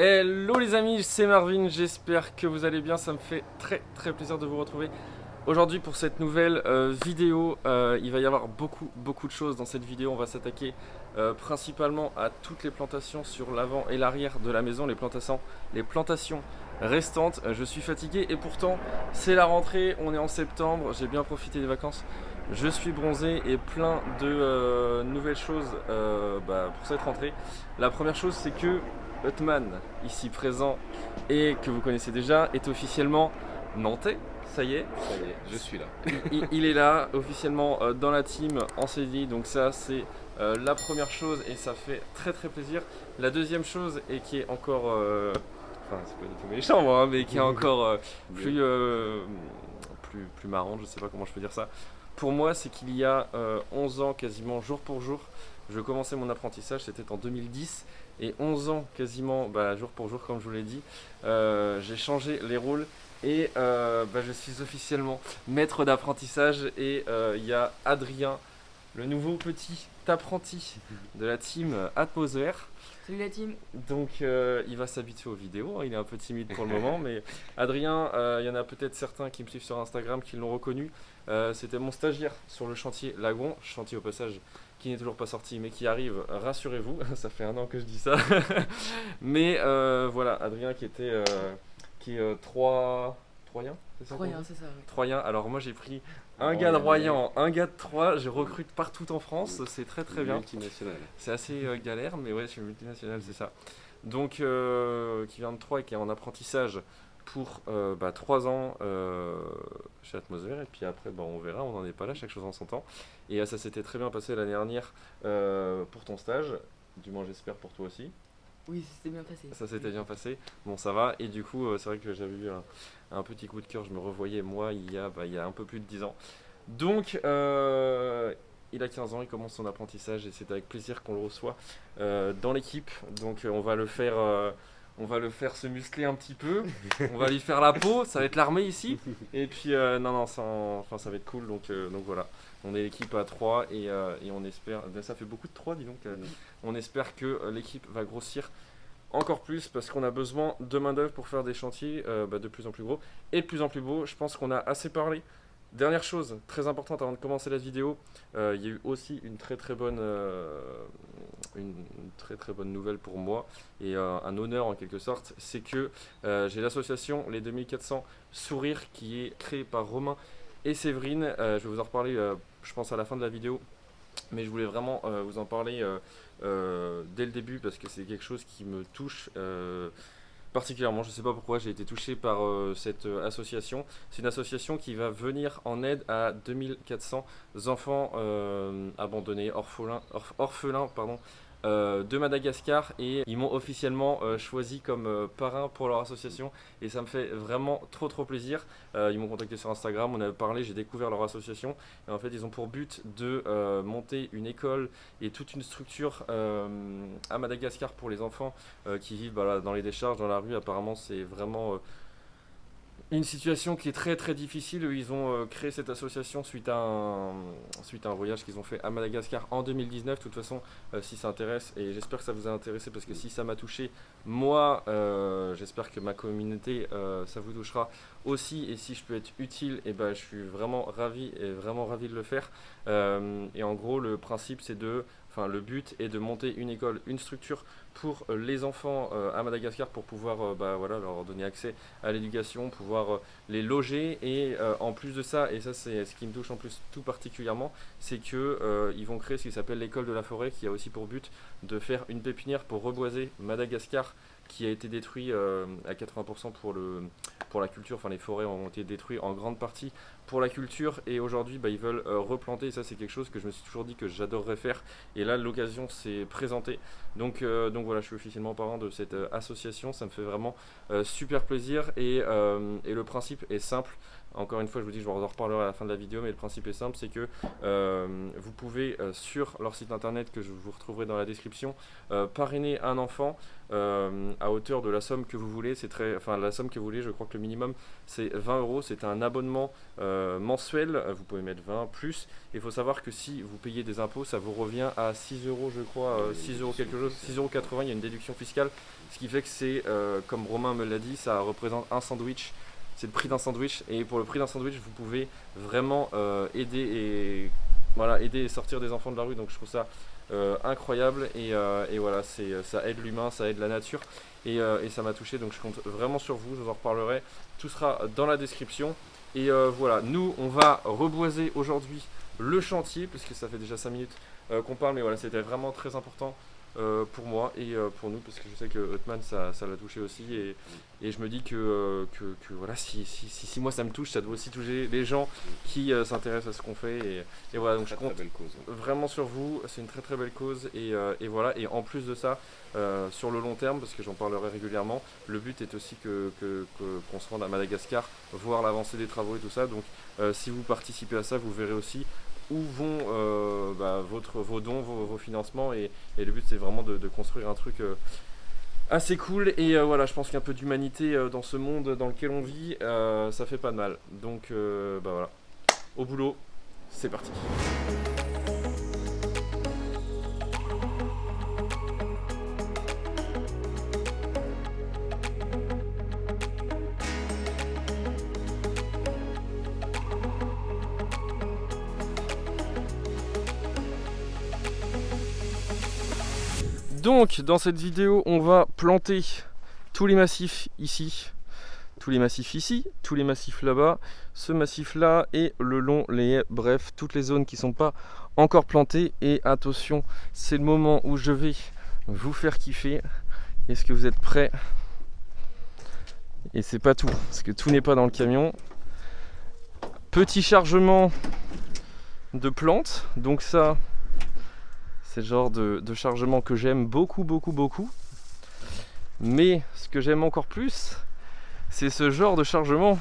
Hello les amis, c'est Marvin, j'espère que vous allez bien, ça me fait très plaisir de vous retrouver aujourd'hui pour cette nouvelle vidéo. Il va y avoir beaucoup de choses dans cette vidéo. On va s'attaquer principalement à toutes les plantations sur l'avant et l'arrière de la maison, les plantations restantes. Je suis fatigué et pourtant c'est la rentrée, on est en septembre, j'ai bien profité des vacances. Je suis bronzé et plein de nouvelles choses pour cette rentrée. La première chose, c'est que Hutman, ici présent et que vous connaissez déjà, est officiellement nantais. Ça y est, je suis là. il est là officiellement dans la team en CDI, donc ça c'est la première chose et ça fait très plaisir. La deuxième chose, et qui est encore, enfin c'est pas du tout méchant moi, mais qui est encore plus marrant, je sais pas comment je peux dire ça. Pour moi, c'est qu'il y a 11 ans, quasiment jour pour jour, je commençais mon apprentissage, c'était en 2010, et 11 ans quasiment, jour pour jour, comme je vous l'ai dit, j'ai changé les rôles, et je suis officiellement maître d'apprentissage, et il y a Adrien, le nouveau petit apprenti de la team Atmosphère. Salut la team. Donc il va s'habituer aux vidéos, hein, il est un peu timide pour le moment, mais Adrien, il y en a peut-être certains qui me suivent sur Instagram qui l'ont reconnu. C'était mon stagiaire sur le chantier Lagon, chantier au passage qui n'est toujours pas sorti mais qui arrive, rassurez-vous, ça fait 1 an que je dis ça. Mais voilà, Adrien qui était Troyen, c'est ça? Troyen, c'est ça. Oui. Troyen, alors moi j'ai pris un gars de Royan, un gars de Troyes, je recrute partout en France, c'est très bien. Multinational. C'est assez galère, mais ouais, je suis multinational, c'est ça. Donc, qui vient de Troyes et qui est en apprentissage pour 3 ans chez Atmosphère. Et puis après, on verra, on n'en est pas là, chaque chose en son temps. Et ça s'était très bien passé l'année dernière pour ton stage, du moins j'espère pour toi aussi. Oui, ça s'était bien passé. Ça s'était bien passé, bon ça va, et du coup c'est vrai que j'avais eu un petit coup de cœur, je me revoyais moi il y a un peu plus de 10 ans. Donc il a 15 ans, il commence son apprentissage et c'est avec plaisir qu'on le reçoit dans l'équipe. Donc on va le faire se muscler un petit peu, on va lui faire la peau, ça va être l'armée ici. Et puis ça va être cool, donc voilà. On est l'équipe à 3 et on espère, ça fait beaucoup de 3 dis donc, on espère que l'équipe va grossir encore plus parce qu'on a besoin de main d'œuvre pour faire des chantiers de plus en plus gros et de plus en plus beaux. Je pense qu'on a assez parlé. Dernière chose très importante avant de commencer la vidéo, il y a eu aussi une très bonne nouvelle pour moi et un honneur en quelque sorte, c'est que j'ai l'association Les 2400 Sourires qui est créée par Romain et Séverine. Je vais vous en reparler je pense à la fin de la vidéo, mais je voulais vraiment vous en parler dès le début parce que c'est quelque chose qui me touche particulièrement. Je ne sais pas pourquoi j'ai été touché par cette association. C'est une association qui va venir en aide à 2400 enfants abandonnés, orphelins de Madagascar, et ils m'ont officiellement choisi comme parrain pour leur association et ça me fait vraiment trop plaisir. Ils m'ont contacté sur Instagram, on a parlé, j'ai découvert leur association et en fait ils ont pour but de monter une école et toute une structure à Madagascar pour les enfants qui vivent dans les décharges, dans la rue. Apparemment c'est vraiment une situation qui est très difficile. Ils ont créé cette association suite à un voyage qu'ils ont fait à Madagascar en 2019. De toute façon, si ça intéresse, et j'espère que ça vous a intéressé parce que si ça m'a touché, moi, j'espère que ma communauté, ça vous touchera aussi. Et si je peux être utile, je suis vraiment ravi de le faire. Et en gros, le principe, le but est de monter une école, une structure pour les enfants à Madagascar pour pouvoir leur donner accès à l'éducation, pouvoir les loger et en plus de ça, et ça c'est ce qui me touche en plus tout particulièrement, c'est que ils vont créer ce qui s'appelle l'école de la forêt qui a aussi pour but de faire une pépinière pour reboiser Madagascar qui a été détruit à 80% pour la culture. Enfin les forêts ont été détruites en grande partie pour la culture et aujourd'hui ils veulent replanter et ça c'est quelque chose que je me suis toujours dit que j'adorerais faire et là l'occasion s'est présentée. Donc voilà, je suis officiellement parrain de cette association, ça me fait vraiment super plaisir et le principe est simple. Encore une fois, je vous dis, je vous en reparlerai à la fin de la vidéo, mais le principe est simple, c'est que vous pouvez sur leur site internet que je vous retrouverai dans la description parrainer un enfant à hauteur de la somme que vous voulez. La somme que vous voulez, je crois que le minimum c'est 20 euros. C'est un abonnement mensuel, vous pouvez mettre 20 plus. Il faut savoir que si vous payez des impôts, ça vous revient à 6 euros, je crois, 6 euros quelque chose, 6,80 €, il y a une déduction fiscale. Ce qui fait que c'est, comme Romain me l'a dit, ça représente un sandwich. C'est le prix d'un sandwich. Et pour le prix d'un sandwich, vous pouvez vraiment aider et sortir des enfants de la rue. Donc je trouve ça incroyable. Et voilà, ça aide l'humain, ça aide la nature. Et ça m'a touché. Donc je compte vraiment sur vous. Je vous en reparlerai. Tout sera dans la description. Et voilà, nous, on va reboiser aujourd'hui le chantier. Puisque ça fait déjà 5 minutes qu'on parle. Mais voilà, c'était vraiment très important. Pour moi et pour nous, parce que je sais que Hotman ça l'a touché aussi, et je me dis que voilà, si moi ça me touche, ça doit aussi toucher les gens qui s'intéressent à ce qu'on fait, et voilà, donc je compte belle cause, ouais. vraiment sur vous. C'est une très très belle cause, et voilà, et en plus de ça, sur le long terme, parce que j'en parlerai régulièrement, le but est aussi qu'on se rende à Madagascar, voir l'avancée des travaux et tout ça. Donc si vous participez à ça, vous verrez aussi où vont vos dons, vos financements, et le but c'est vraiment de construire un truc assez cool, et voilà, je pense qu'un peu d'humanité dans ce monde dans lequel on vit, ça fait pas de mal. Donc voilà, au boulot, c'est parti. Donc dans cette vidéo, on va planter tous les massifs ici, tous les massifs ici, tous les massifs là-bas, ce massif là et le long, les haies, bref, toutes les zones qui ne sont pas encore plantées. Et attention, c'est le moment où je vais vous faire kiffer. Est-ce que vous êtes prêts? Et c'est pas tout, parce que tout n'est pas dans le camion. Petit chargement de plantes, donc ça... c'est le genre de chargement que j'aime beaucoup. Mais ce que j'aime encore plus, c'est ce genre de chargement.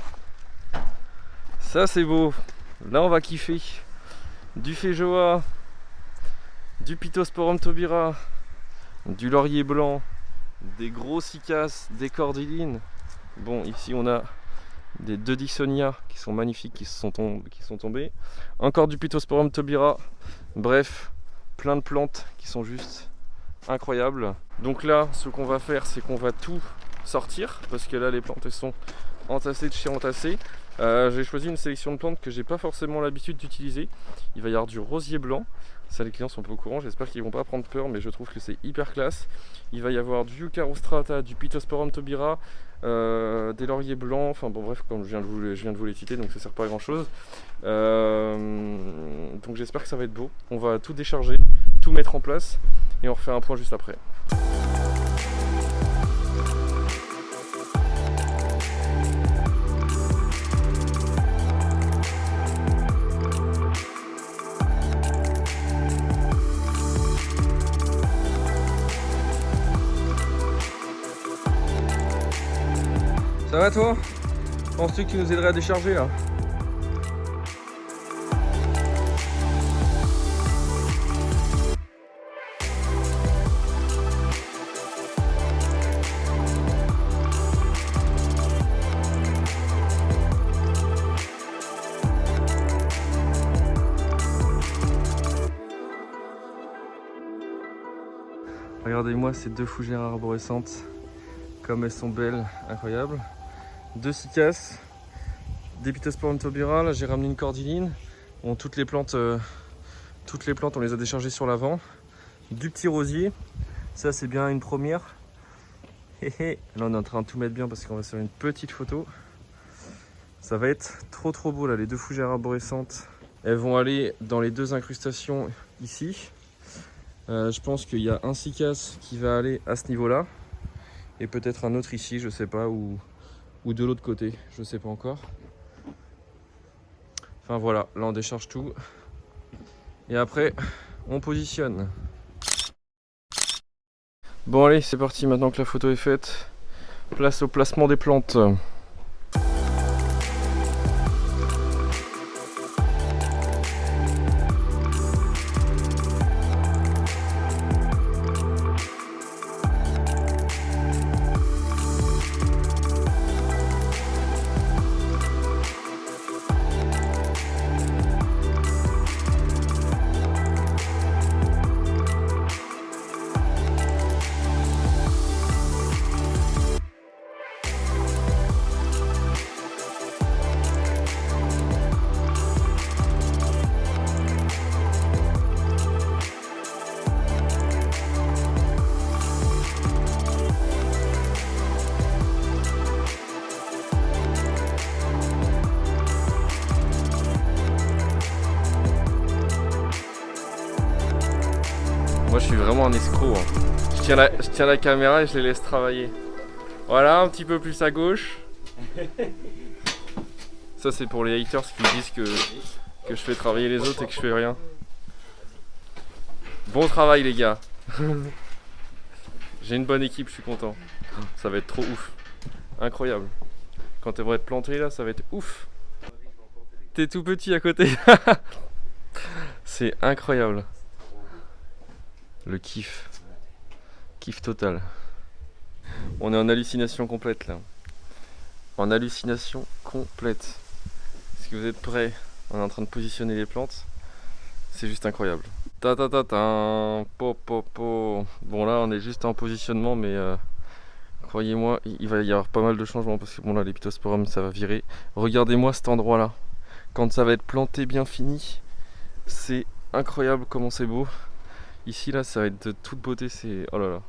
Ça c'est beau. Là on va kiffer. Du Feijoa, du Pittosporum tobira, du laurier blanc, des gros cycas, des cordylines. Bon, ici on a des Dodicsonia qui sont magnifiques, qui sont tombés. Encore du Pittosporum tobira. Bref, plein de plantes qui sont juste incroyables. Donc là, ce qu'on va faire, c'est qu'on va tout sortir, parce que là les plantes elles sont entassées de chez entassées. J'ai choisi une sélection de plantes que j'ai pas forcément l'habitude d'utiliser. Il va y avoir du rosier blanc, ça les clients sont pas au courant, j'espère qu'ils vont pas prendre peur, mais je trouve que c'est hyper classe. Il va y avoir du Eucharostrata, du Pittosporum tobira, des lauriers blancs, enfin bon bref, comme je viens de vous les citer, donc ça sert pas à grand chose. Donc j'espère que ça va être beau. On va tout décharger, tout mettre en place, et on refait un point juste après. Ça va toi? Penses-tu que tu nous aiderais à décharger là? Regardez-moi ces deux fougères arborescentes, comme elles sont belles, incroyables. Deux cycas, des Pittosporum tobira, là j'ai ramené une cordyline. Bon, toutes les plantes on les a déchargées sur l'avant. Du petit rosier, ça c'est bien une première. Là on est en train de tout mettre bien parce qu'on va faire une petite photo. Ça va être trop beau là, les deux fougères arborescentes. Elles vont aller dans les deux incrustations ici. Je pense qu'il y a un cycas qui va aller à ce niveau là. Et peut-être un autre ici, je sais pas, ou de l'autre côté, je sais pas encore. Enfin voilà, là on décharge tout. Et après, on positionne. Bon allez, c'est parti, maintenant que la photo est faite. Place au placement des plantes. Moi je suis vraiment un escroc. Hein. Je tiens la caméra et je les laisse travailler. Voilà, un petit peu plus à gauche. Ça c'est pour les haters qui me disent que je fais travailler les autres et que je fais rien. Bon travail les gars. J'ai une bonne équipe, je suis content. Ça va être trop ouf. Incroyable. Quand elles vont être plantées là, ça va être ouf. T'es tout petit à côté. C'est incroyable. Le kiff. Kiff total. On est en hallucination complète là. En hallucination complète. Est-ce que vous êtes prêts? On est en train de positionner les plantes. C'est juste incroyable. Ta ta ta ta. Po po po. Bon là on est juste en positionnement mais croyez-moi il va y avoir pas mal de changements parce que bon là les Pittosporum ça va virer. Regardez-moi cet endroit là. Quand ça va être planté bien fini, c'est incroyable comment c'est beau. Ici là ça va être de toute beauté, c'est... Oh là là.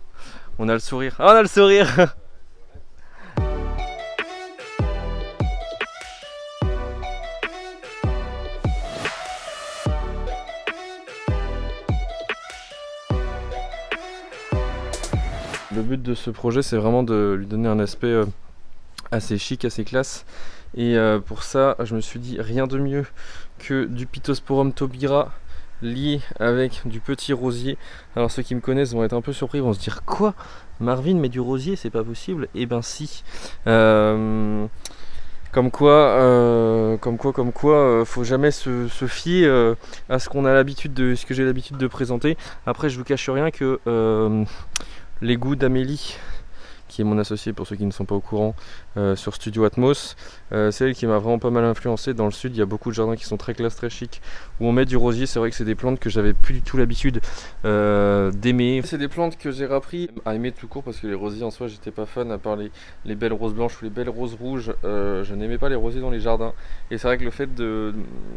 On a le sourire. Ah, on a le sourire. Le but de ce projet c'est vraiment de lui donner un aspect assez chic, assez classe. Et pour ça je me suis dit rien de mieux que du Pittosporum tobira lié avec du petit rosier. Alors ceux qui me connaissent vont être un peu surpris, vont se dire quoi, Marvin met du rosier, c'est pas possible. Et ben si. Comme quoi, faut jamais se fier à ce qu'on a l'habitude de, ce que j'ai l'habitude de présenter. Après, je vous cache rien que les goûts d'Amélie, qui est mon associé pour ceux qui ne sont pas au courant, sur Studio Atmos. C'est elle qui m'a vraiment pas mal influencé. Dans le sud, il y a beaucoup de jardins qui sont très classe, très chic, où on met du rosier. C'est vrai que c'est des plantes que j'avais plus du tout l'habitude d'aimer. C'est des plantes que j'ai appris à aimer tout court parce que les rosiers en soi, j'étais pas fan, à part les belles roses blanches ou les belles roses rouges. Je n'aimais pas les rosiers dans les jardins. Et c'est vrai que le fait de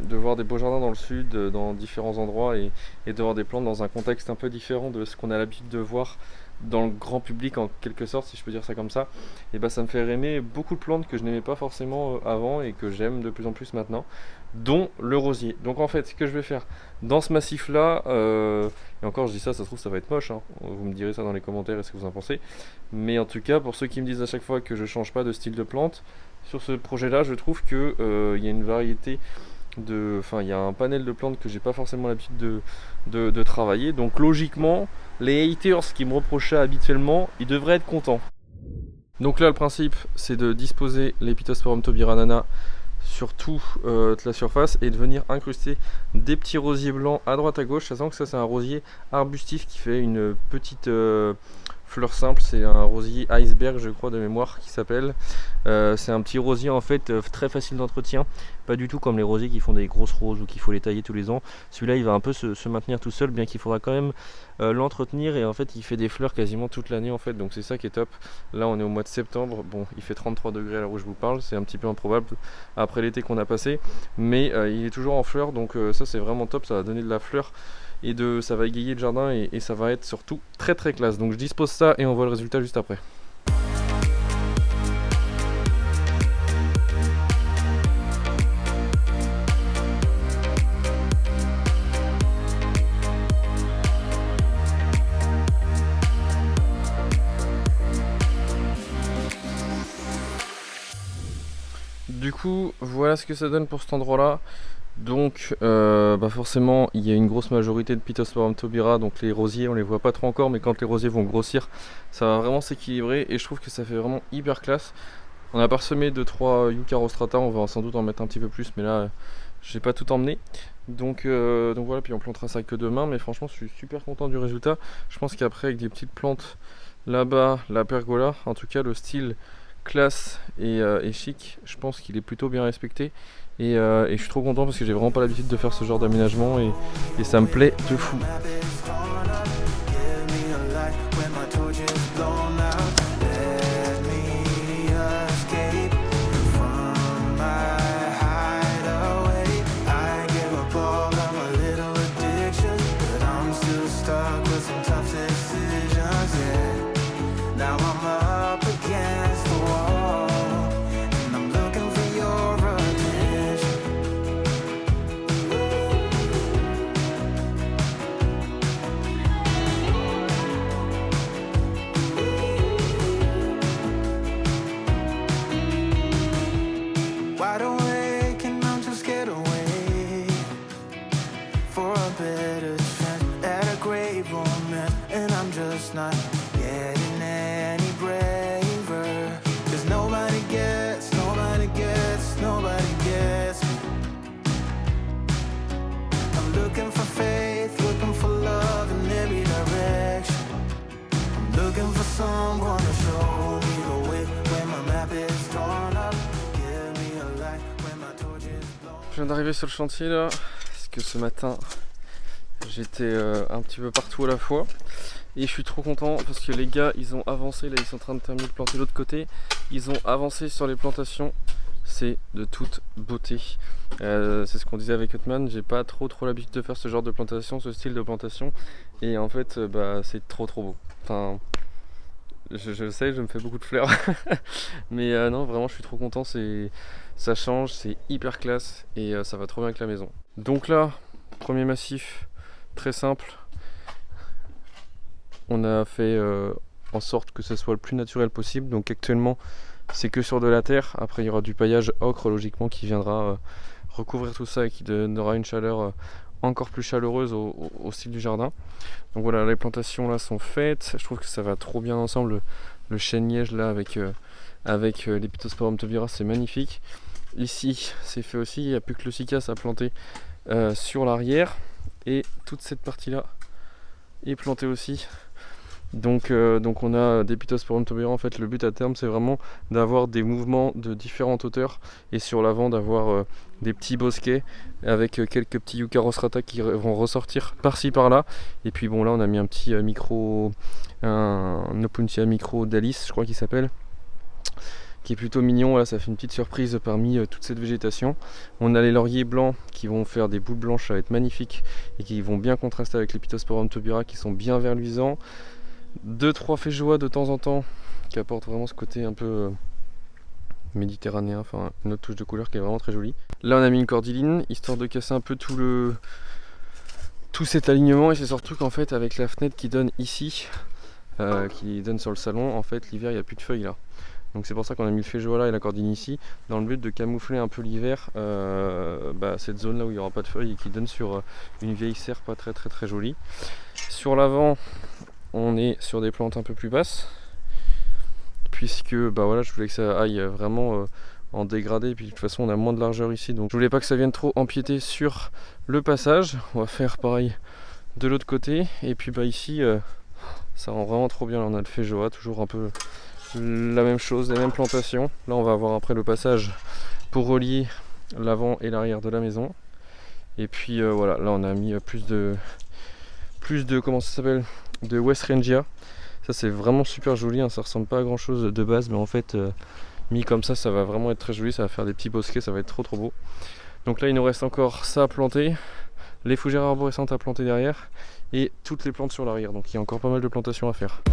voir des beaux jardins dans le sud, dans différents endroits, et de voir des plantes dans un contexte un peu différent de ce qu'on a l'habitude de voir dans le grand public en quelque sorte, si je peux dire ça comme ça, et bah ça me fait aimer beaucoup de plantes que je n'aimais pas forcément avant et que j'aime de plus en plus maintenant, dont le rosier. Donc en fait ce que je vais faire dans ce massif là, et encore je dis ça, ça se trouve ça va être moche, hein. Vous me direz ça dans les commentaires et ce que vous en pensez, mais en tout cas pour ceux qui me disent à chaque fois que je change pas de style de plante, sur ce projet là je trouve que il y a une variété il y a un panel de plantes que j'ai pas forcément l'habitude de travailler, donc logiquement les haters qui me reprochaient habituellement, ils devraient être contents. Donc là le principe c'est de disposer les Pittosporum tobira nana sur toute la surface et de venir incruster des petits rosiers blancs à droite à gauche, sachant que ça c'est un rosier arbustif qui fait une petite fleur simple, c'est un rosier iceberg je crois de mémoire qui s'appelle. C'est un petit rosier en fait très facile d'entretien, pas du tout comme les rosiers qui font des grosses roses ou qu'il faut les tailler tous les ans. Celui-là il va un peu se maintenir tout seul, bien qu'il faudra quand même l'entretenir, et en fait il fait des fleurs quasiment toute l'année en fait, donc c'est ça qui est top. Là on est au mois de septembre, bon il fait 33 degrés à l'heure où je vous parle, c'est un petit peu improbable après l'été qu'on a passé, mais il est toujours en fleurs, donc ça c'est vraiment top, ça va donner de la fleur et ça va égayer le jardin et ça va être surtout très très classe. Donc je dispose ça et on voit le résultat juste après. Du coup voilà ce que ça donne pour cet endroit là. Donc forcément il y a une grosse majorité de Pittosporum tobira, donc les rosiers on les voit pas trop encore, mais quand les rosiers vont grossir ça va vraiment s'équilibrer et je trouve que ça fait vraiment hyper classe. On a parsemé 2-3 Yucca rostrata, on va sans doute en mettre un petit peu plus, mais là j'ai pas tout emmené, donc voilà, puis on plantera ça que demain, mais franchement je suis super content du résultat. Je pense qu'après avec des petites plantes là-bas, la pergola, en tout cas le style classe et chic, je pense qu'il est plutôt bien respecté. Et je suis trop content parce que j'ai vraiment pas l'habitude de faire ce genre d'aménagement et ça me plaît de fou. better chance at a great romance, and I'm just not getting any braver. 'Cause nobody gets me. I'm looking for faith, looking for love in every direction. I'm looking for someone to show me the way when my map is drawn up. Give me a light when my torch is blown. Je viens d'arriver sur le chantier là, parce que ce matin j'étais un petit peu partout à la fois. Et je suis trop content parce que les gars ils ont avancé, là ils sont en train de terminer de planter de l'autre côté. Ils ont avancé sur les plantations, c'est de toute beauté. C'est ce qu'on disait avec Hotman, j'ai pas trop l'habitude de faire ce genre de plantation, ce style de plantation. Et en fait c'est trop beau. Enfin, je sais, je me fais beaucoup de fleurs. Mais non, vraiment je suis trop content, ça change, c'est hyper classe et ça va trop bien avec la maison. Donc là, premier massif, très simple. On a fait en sorte que ce soit le plus naturel possible. Donc actuellement c'est que sur de la terre. Après il y aura du paillage ocre logiquement qui viendra recouvrir tout ça et qui donnera une chaleur encore plus chaleureuse au style du jardin. Donc voilà, les plantations là sont faites. Je trouve que ça va trop bien ensemble. Le chêne-liège là avec l'Epitosporum tobira, c'est magnifique. Ici c'est fait aussi, il n'y a plus que le cycas à planter sur l'arrière. Et toute cette partie là est plantée aussi. Donc on a des Epitosporum tobira. En fait le but à terme c'est vraiment d'avoir des mouvements de différentes hauteurs et sur l'avant d'avoir des petits bosquets avec quelques petits Yucca rostrata qui vont ressortir par-ci par-là. Et puis bon là on a mis un petit un Opuntia micro d'Alice je crois qu'il s'appelle, qui est plutôt mignon. Là ça fait une petite surprise parmi toute cette végétation. On a les lauriers blancs qui vont faire des boules blanches, ça va être magnifique et qui vont bien contraster avec les Epitosporum tobira qui sont bien verluisants. 2-3 feijoas de temps en temps qui apportent vraiment ce côté un peu méditerranéen, enfin une autre touche de couleur qui est vraiment très jolie. Là on a mis une cordyline histoire de casser un peu tout cet alignement, et c'est surtout qu'en fait avec la fenêtre qui donne ici, qui donne sur le salon, en fait l'hiver il n'y a plus de feuilles là. Donc c'est pour ça qu'on a mis le feijoa là et la cordyline ici, dans le but de camoufler un peu l'hiver, cette zone là où il n'y aura pas de feuilles et qui donne sur une vieille serre pas très jolie. Sur l'avant on est sur des plantes un peu plus basses, puisque voilà, je voulais que ça aille vraiment en dégradé, et puis de toute façon on a moins de largeur ici, donc je voulais pas que ça vienne trop empiéter sur le passage. On va faire pareil de l'autre côté, et puis ici ça rend vraiment trop bien. Là on a le feijoa, toujours un peu la même chose, les mêmes plantations. Là on va avoir après le passage pour relier l'avant et l'arrière de la maison, et puis voilà, là on a mis plus de comment ça s'appelle, de Westrangia. Ça c'est vraiment super joli, hein. Ça ressemble pas à grand chose de base, mais en fait mis comme ça va vraiment être très joli. Ça va faire des petits bosquets, ça va être trop beau. Donc là il nous reste encore ça à planter, les fougères arborescentes à planter derrière et toutes les plantes sur l'arrière. Donc il y a encore pas mal de plantations à faire.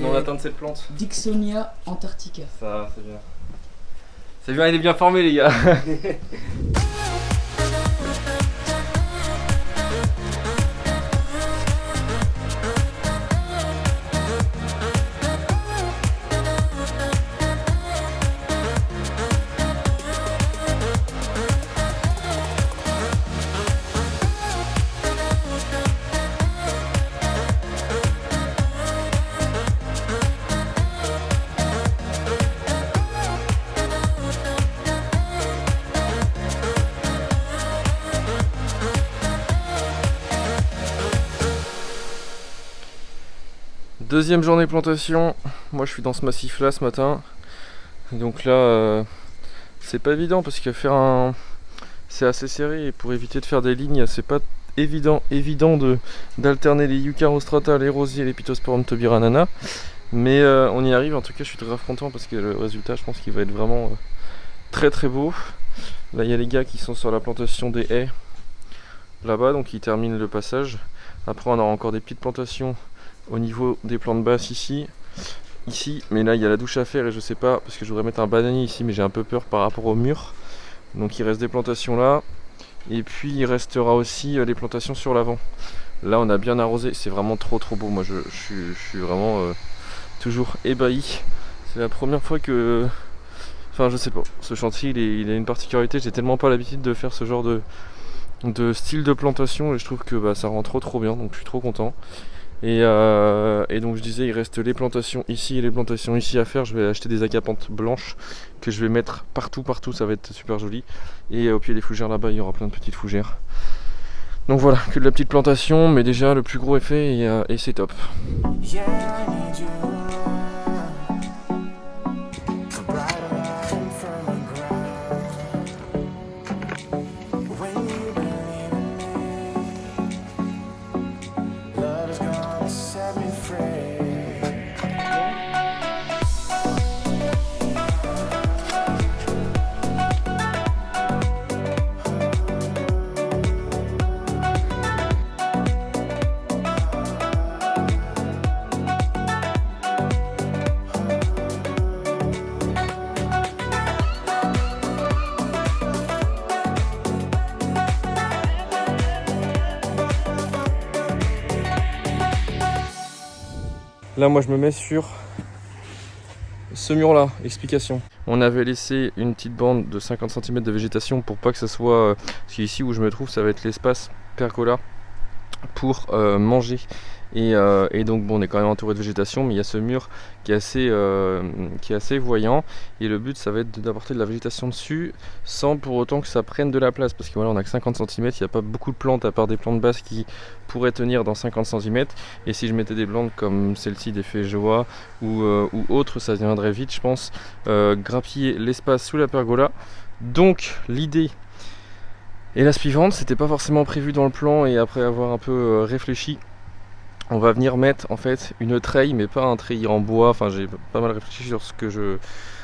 On atteint cette plante. Dixonia antarctica. Ça, c'est bien. C'est bien, il est bien formé les gars. Deuxième journée plantation, moi je suis dans ce massif là ce matin. Donc là c'est pas évident parce que c'est assez serré et pour éviter de faire des lignes c'est pas évident d'alterner les Yucca rostrata, les rosiers, les Pittosporum tobiranana. Mais on y arrive, en tout cas je suis très content parce que le résultat je pense qu'il va être vraiment très très beau. Là il y a les gars qui sont sur la plantation des haies là-bas, donc ils terminent le passage. Après on aura encore des petites plantations au niveau des plantes basses ici, mais là il y a la douche à faire et je sais pas parce que je voudrais mettre un bananier ici mais j'ai un peu peur par rapport au mur. Donc il reste des plantations là et puis il restera aussi les plantations sur l'avant. Là on a bien arrosé, c'est vraiment trop beau. Moi je suis vraiment toujours ébahi. C'est la première fois que... Enfin je sais pas, ce chantier il a une particularité, j'ai tellement pas l'habitude de faire ce genre de style de plantation et je trouve que ça rend trop bien, donc je suis trop content. Et donc je disais il reste les plantations ici et les plantations ici à faire. Je vais acheter des agapantes blanches que je vais mettre partout, ça va être super joli. Et au pied des fougères là-bas il y aura plein de petites fougères. Donc voilà, que de la petite plantation, mais déjà le plus gros est fait et c'est top. Yeah, I need you for brighter light and firmer ground. When you believe in me, love is gonna set me free. Là moi je me mets sur ce mur là, explication. On avait laissé une petite bande de 50 cm de végétation pour pas que ça soit... parce qu'ici où je me trouve ça va être l'espace pergola pour manger. Et donc bon on est quand même entouré de végétation mais il y a ce mur qui est assez voyant et le but ça va être d'apporter de la végétation dessus sans pour autant que ça prenne de la place parce que voilà on a que 50 cm, il n'y a pas beaucoup de plantes à part des plantes basses qui pourraient tenir dans 50 cm et si je mettais des plantes comme celle-ci des feijoa ou autres ça viendrait vite je pense grappiller l'espace sous la pergola. Donc l'idée est la suivante, c'était pas forcément prévu dans le plan et après avoir un peu réfléchi on va venir mettre en fait une treille mais pas un treillis en bois. Enfin j'ai pas mal réfléchi sur ce que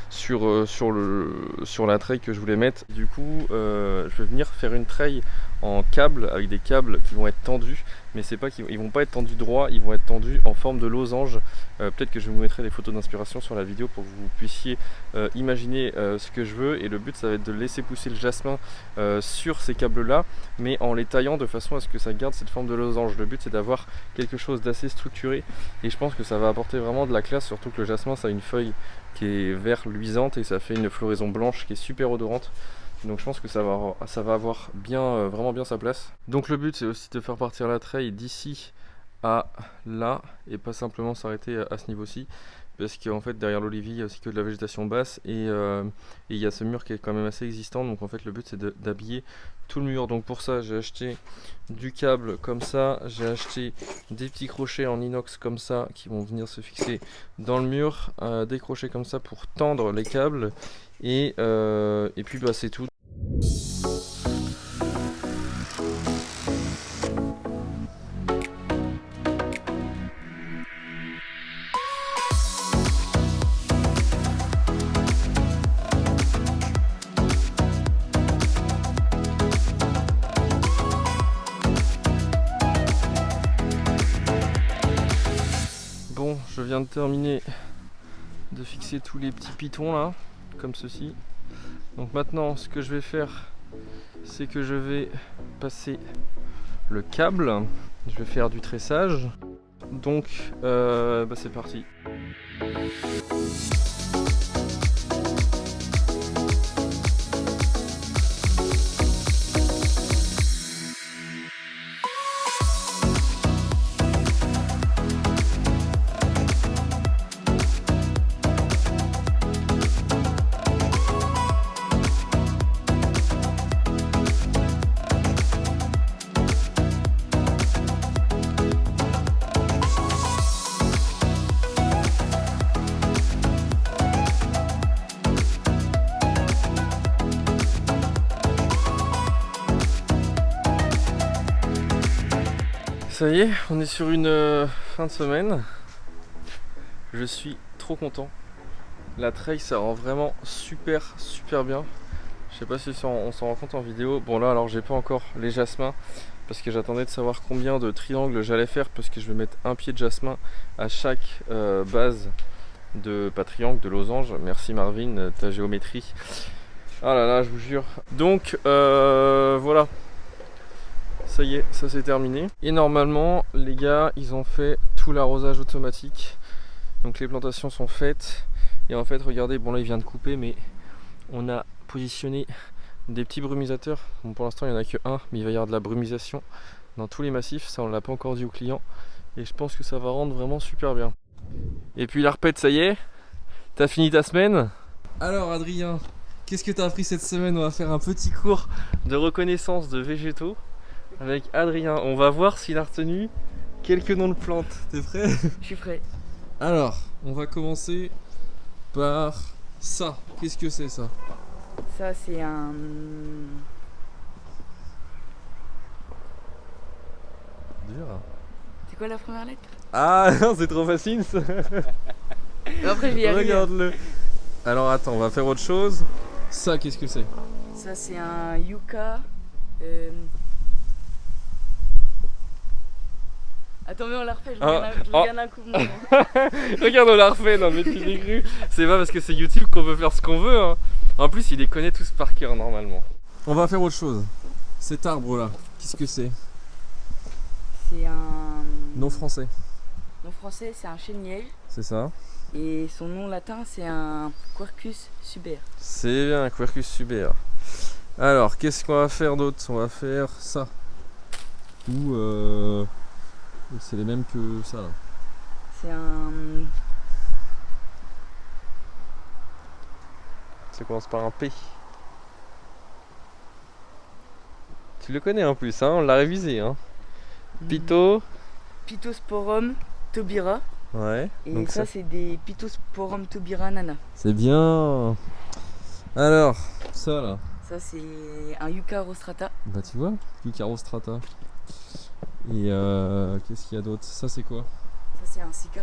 sur la treille que je voulais mettre. Du coup je vais venir faire une treille en câble avec des câbles qui vont être tendus mais c'est pas ils vont pas être tendus droit, ils vont être tendus en forme de losange. Peut-être que je vous mettrai des photos d'inspiration sur la vidéo pour que vous puissiez imaginer ce que je veux et le but ça va être de laisser pousser le jasmin sur ces câbles là mais en les taillant de façon à ce que ça garde cette forme de losange. Le but c'est d'avoir quelque chose d'assez structuré et je pense que ça va apporter vraiment de la classe, surtout que le jasmin ça a une feuille qui est vert luisante et ça fait une floraison blanche qui est super odorante. Donc je pense que ça va avoir bien, vraiment bien sa place. Donc le but c'est aussi de faire partir la treille d'ici à là et pas simplement s'arrêter à ce niveau-ci parce qu'en fait derrière l'olivier il y a aussi que de la végétation basse et il y a ce mur qui est quand même assez existant. Donc en fait le but c'est d'habiller tout le mur. Donc pour ça j'ai acheté du câble comme ça, j'ai acheté des petits crochets en inox comme ça qui vont venir se fixer dans le mur, des crochets comme ça pour tendre les câbles et puis c'est tout. Bon, je viens de terminer de fixer tous les petits pitons là, comme ceci. Donc maintenant, ce que je vais faire, c'est que je vais passer le câble. Je vais faire du tressage. Donc, c'est parti. Ça y est, on est sur une fin de semaine. Je suis trop content. La trail ça rend vraiment super bien. Je sais pas si on s'en rend compte en vidéo. Bon là alors j'ai pas encore les jasmins parce que j'attendais de savoir combien de triangles j'allais faire parce que je vais mettre un pied de jasmin à chaque base de pas triangle, de losange. Merci Marvin, ta géométrie. Ah là là, je vous jure. Donc voilà. Ça y est, ça c'est terminé. Et normalement, les gars, ils ont fait tout l'arrosage automatique. Donc les plantations sont faites. Et en fait, regardez, bon là il vient de couper, mais on a positionné des petits brumisateurs. Bon, pour l'instant, il n'y en a que un, mais il va y avoir de la brumisation dans tous les massifs. Ça, on ne l'a pas encore dit au client. Et je pense que ça va rendre vraiment super bien. Et puis la repète, ça y est. T'as fini ta semaine? Alors Adrien, qu'est-ce que t'as appris cette semaine? On va faire un petit cours de reconnaissance de végétaux avec Adrien. On va voir s'il a retenu quelques noms de plantes. T'es prêt? Je suis prêt. Alors, on va commencer par ça. Qu'est-ce que c'est ça? Ça, c'est un. Dur. C'est quoi la première lettre? Ah non, c'est trop facile ça. Après, je vais y arriver. Regarde-le. Alors attends, on va faire autre chose. Ça, qu'est-ce que c'est? Ça, c'est un yucca. Attends, mais on la refait, je regarde un coup. Regarde, on l'a refait, non mais tu l'as cru. C'est pas parce que c'est YouTube qu'on peut faire ce qu'on veut. Hein. En plus, il les connaît tous par cœur normalement. On va faire autre chose. Cet arbre là, qu'est-ce que c'est? C'est un. Nom français. Nom français, c'est un chêne-liège. C'est ça. Et son nom latin, c'est un Quercus suber. C'est bien, Quercus suber. Alors, qu'est-ce qu'on va faire d'autre? On va faire ça. Ou c'est les mêmes que ça là. C'est un. Ça commence par un P. Tu le connais en plus, hein, on l'a révisé. Hein. Pito. Pittosporum tobira. Ouais. Et donc ça, c'est des Pittosporum tobira nana. C'est bien. Alors, ça là. Ça, c'est un yucca rostrata. Bah tu vois, Yucca rostrata. Et qu'est-ce qu'il y a d'autre? Ça c'est quoi? Ça, c'est un sika.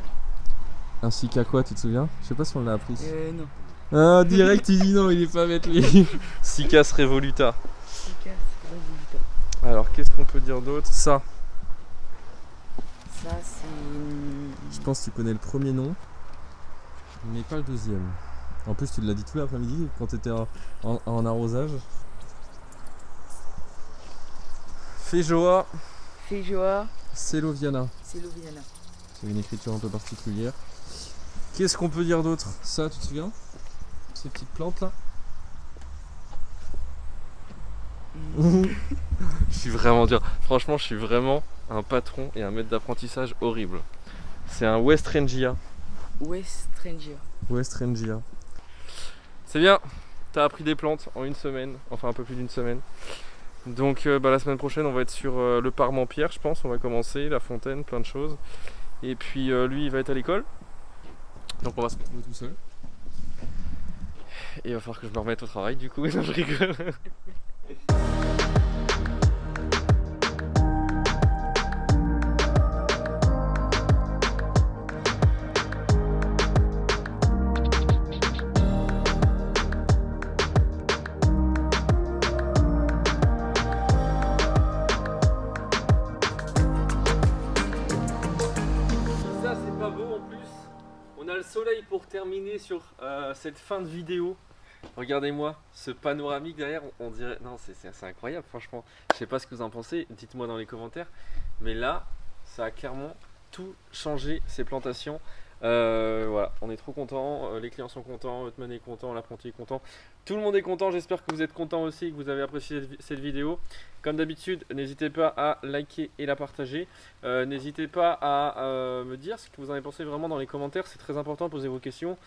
Un Sika quoi, tu te souviens? Je sais pas si on l'a appris. Non. Ah, direct il dit non, il est pas avec lui. Sicas revoluta. Sika, c'est revoluta. Alors qu'est-ce qu'on peut dire d'autre? Ça. Ça, c'est. Je pense que tu connais le premier nom, mais pas le deuxième. En plus, tu l'as dit tout l'après-midi quand tu étais en arrosage. Féjoa. Féjoa. Céloviana. Céloviana. C'est une écriture un peu particulière. Qu'est-ce qu'on peut dire d'autre? Ça, tu te souviens? Ces petites plantes là. Je suis vraiment dur. Franchement, je suis vraiment un patron et un maître d'apprentissage horrible. C'est un Westrangia. Westrangia. Westrangia. C'est bien, t'as appris des plantes en une semaine, enfin un peu plus d'une semaine. Donc la semaine prochaine on va être sur le Parmentier, je pense, on va commencer, la fontaine, plein de choses. Et puis lui il va être à l'école. Donc on va se retrouver tout seul. Et il va falloir que je me remette au travail du coup, non je rigole. Soleil pour terminer sur cette fin de vidéo. Regardez-moi ce panoramique derrière, on dirait... Non, c'est incroyable franchement. Je sais pas ce que vous en pensez, dites-moi dans les commentaires. Mais là, ça a clairement tout changé, ces plantations. Voilà, on est trop contents, les clients sont contents, Hotman est content, l'apprenti est content. Tout le monde est content, j'espère que vous êtes contents aussi, que vous avez apprécié cette vidéo. Comme d'habitude, n'hésitez pas à liker et la partager. N'hésitez pas à me dire ce que vous en avez pensé vraiment dans les commentaires, c'est très important, posez vos questions.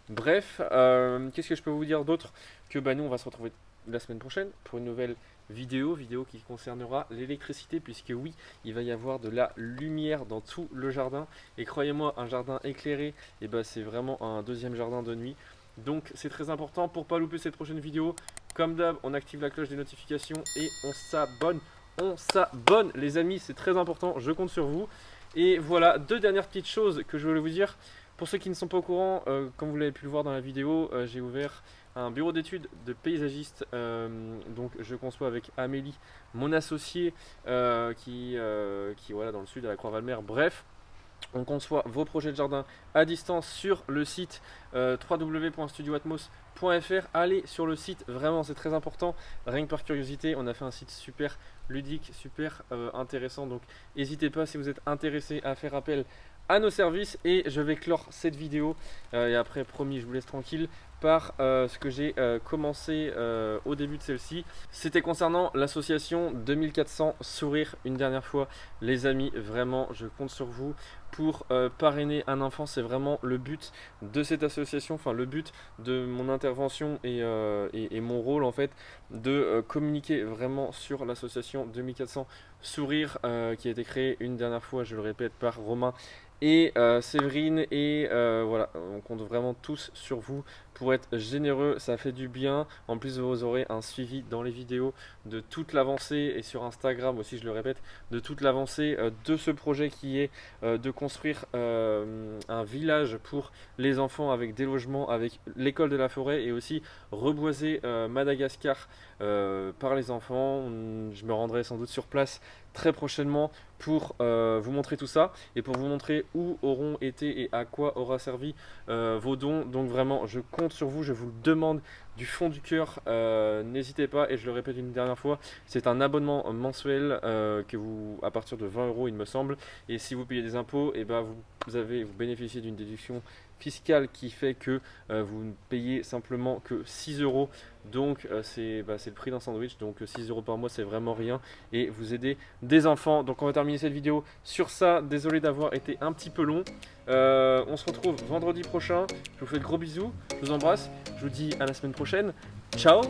Bref, qu'est-ce que je peux vous dire d'autre? Que nous on va se retrouver la semaine prochaine pour une nouvelle vidéo qui concernera l'électricité, puisque oui, il va y avoir de la lumière dans tout le jardin. Et croyez-moi, un jardin éclairé, et c'est vraiment un deuxième jardin de nuit. Donc c'est très important pour pas louper cette prochaine vidéo. Comme d'hab, on active la cloche des notifications et on s'abonne on s'abonne les amis, c'est très important, je compte sur vous. Et voilà, 2 dernières petites choses que je voulais vous dire. Pour ceux qui ne sont pas au courant, comme vous l'avez pu le voir dans la vidéo, j'ai ouvert un bureau d'études de paysagiste. Donc je conçois avec Amélie, mon associé, qui voilà, dans le sud à la Croix-Valmer. Bref, on conçoit vos projets de jardin à distance sur le site www.studioatmos.fr. Allez sur le site, vraiment c'est très important, rien que par curiosité. On a fait un site super ludique, super intéressant, donc n'hésitez pas si vous êtes intéressé à faire appel à nos services. Et je vais clore cette vidéo et après promis je vous laisse tranquille par ce que j'ai commencé au début de celle-ci. C'était concernant l'association 2400 Sourire. Une dernière fois les amis, vraiment je compte sur vous pour parrainer un enfant. C'est vraiment le but de cette association, enfin le but de mon intervention et mon rôle en fait, de communiquer vraiment sur l'association 2400 Sourire qui a été créée une dernière fois, je le répète, par Romain et Séverine. Et voilà, on compte vraiment tous sur vous pour être généreux, ça fait du bien. En plus vous aurez un suivi dans les vidéos de toute l'avancée, et sur Instagram aussi je le répète, de toute l'avancée de ce projet qui est de construire un village pour les enfants avec des logements, avec l'école de la forêt, et aussi reboiser Madagascar par les enfants. Je me rendrai sans doute sur place très prochainement pour vous montrer tout ça et pour vous montrer où auront été et à quoi aura servi vos dons. Donc vraiment je compte sur vous, je vous le demande du fond du cœur, n'hésitez pas. Et je le répète une dernière fois, c'est un abonnement mensuel que vous, à partir de 20 € il me semble, et si vous payez des impôts, et ben vous bénéficiez d'une déduction fiscale qui fait que vous ne payez simplement que 6 €. Donc c'est le prix d'un sandwich, donc 6 € par mois c'est vraiment rien, et vous aidez des enfants. Donc on va terminer cette vidéo sur ça. Désolé d'avoir été un petit peu long. On se retrouve vendredi prochain. Je vous fais de gros bisous, je vous embrasse, je vous dis à la semaine prochaine. Ciao.